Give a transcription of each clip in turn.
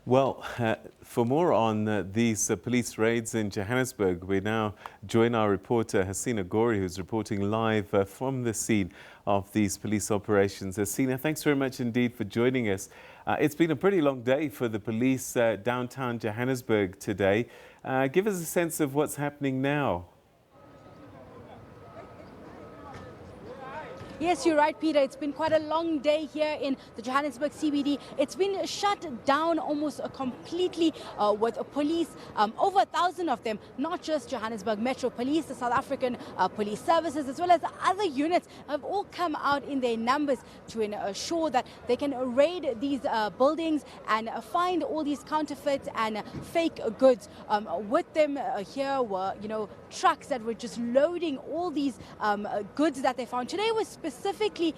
Well, for more on these police raids in Johannesburg, we now join our reporter Hasina Gori, who's reporting live from the scene of these police operations. Hasina, thanks very much indeed for joining us. It's been a pretty long day for the police downtown Johannesburg today. Give us a sense of what's happening now. Yes, you're right, Peter. It's been quite a long day here in the Johannesburg CBD. It's been shut down almost completely with police, over 1,000 of them, not just Johannesburg Metro Police, the South African Police Services, as well as other units have all come out in their numbers to ensure that they can raid these buildings and find all these counterfeit and fake goods. With them here were, trucks that were just loading all these goods that they found. Today was specifically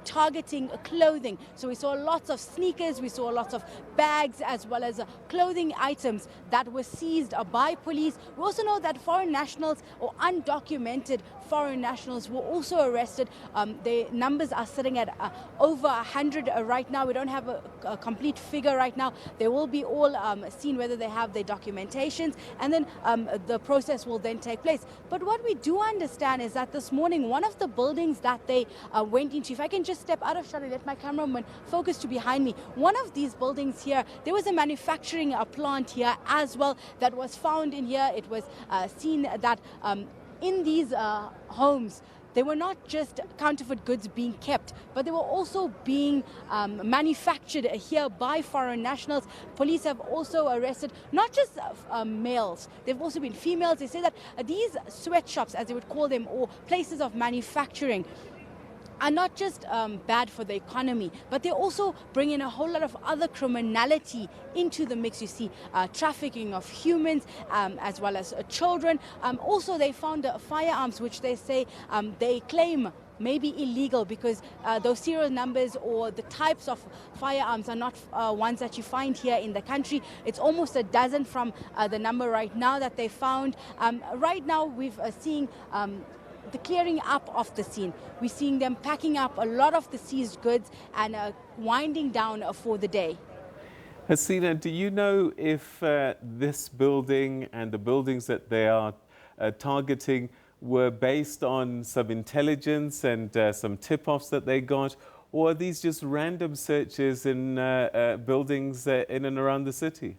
targeting clothing. So we saw lots of sneakers, we saw lots of bags, as well as clothing items that were seized by police. We also know that foreign nationals or undocumented foreign nationals were also arrested. The numbers are sitting at over 100 right now. We don't have a complete figure right now. They will be all seen whether they have their documentations, and then the process will then take place. But what we do understand is that this morning, one of the buildings that they went into, if I can just step out of shot and let my cameraman focus to behind me, one of these buildings here, there was a manufacturing plant here as well that was found in here. It was seen that in these homes, they were not just counterfeit goods being kept, but they were also being manufactured here by foreign nationals. Police have also arrested not just males, they've also been females. They say that these sweatshops, as they would call them, or places of manufacturing, are not just bad for the economy, but they also bring in a whole lot of other criminality into the mix. You see trafficking of humans as well as children. Also, they found firearms, which they say they claim may be illegal because those serial numbers or the types of firearms are not ones that you find here in the country. It's almost a dozen from the number right now that they found. Right now, we've seen the clearing up of the scene. We're seeing them packing up a lot of the seized goods and winding down for the day. Hasina, do you know if this building and the buildings that they are targeting were based on some intelligence and some tip-offs that they got, or are these just random searches in buildings in and around the city?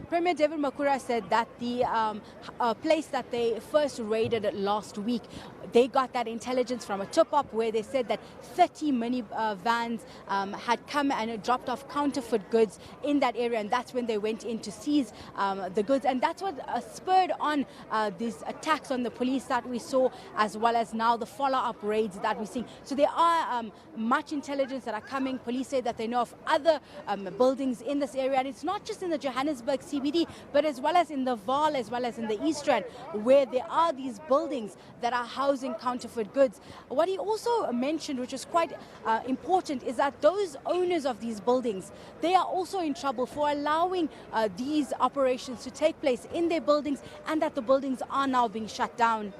Premier David Makura said that the place that they first raided last week, they got that intelligence from a tip-up where they said that 30 vans had come and dropped off counterfeit goods in that area, and that's when they went in to seize the goods. And that's what spurred on these attacks on the police that we saw, as well as now the follow-up raids that we're seeing. So there are much intelligence that are coming. Police say that they know of other buildings in this area, and it's not just in the Johannesburg CBD, but as well as in the Vaal, as well as in the East Rand, where there are these buildings that are housing counterfeit goods. What he also mentioned, which is quite important, is that those owners of these buildings, they are also in trouble for allowing these operations to take place in their buildings, and that the buildings are now being shut down.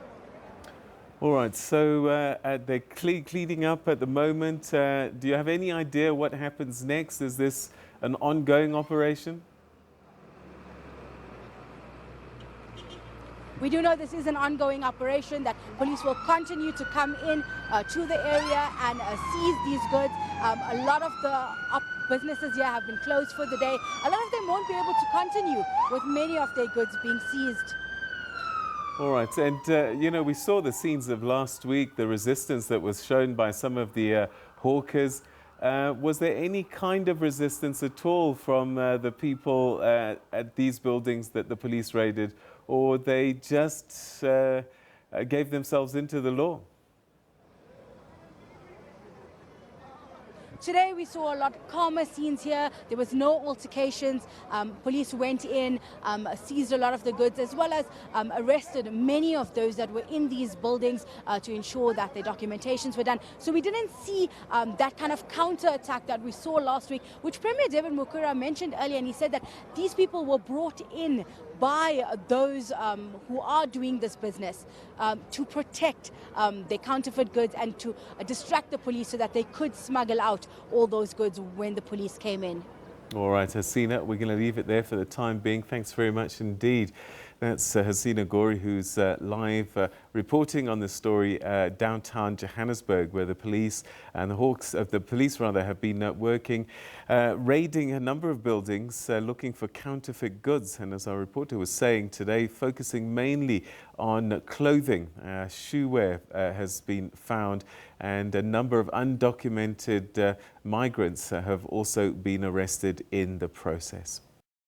All right, so they're cleaning up at the moment. Do you have any idea what happens next? Is this an ongoing operation? We do know this is an ongoing operation, that police will continue to come in to the area and seize these goods. A lot of the businesses here have been closed for the day. A lot of them won't be able to continue with many of their goods being seized. All right, and we saw the scenes of last week, the resistance that was shown by some of the hawkers. Was there any kind of resistance at all from the people at these buildings that the police raided, or they just gave themselves into the law? Today we saw a lot calmer scenes here. There was no altercations. Police went in, seized a lot of the goods, as well as arrested many of those that were in these buildings to ensure that their documentations were done. So we didn't see that kind of counter-attack that we saw last week, which Premier David Makura mentioned earlier, and he said that these people were brought in by those who are doing this business to protect their counterfeit goods and to distract the police so that they could smuggle out all those goods when the police came in. All right, Hasina, we're going to leave it there for the time being. Thanks very much indeed. That's Hasina Gori, who's live reporting on the story downtown Johannesburg, where the police and the Hawks of the police have been working, raiding a number of buildings, looking for counterfeit goods. And as our reporter was saying today, focusing mainly on clothing. Shoewear has been found, and a number of undocumented migrants have also been arrested in the process.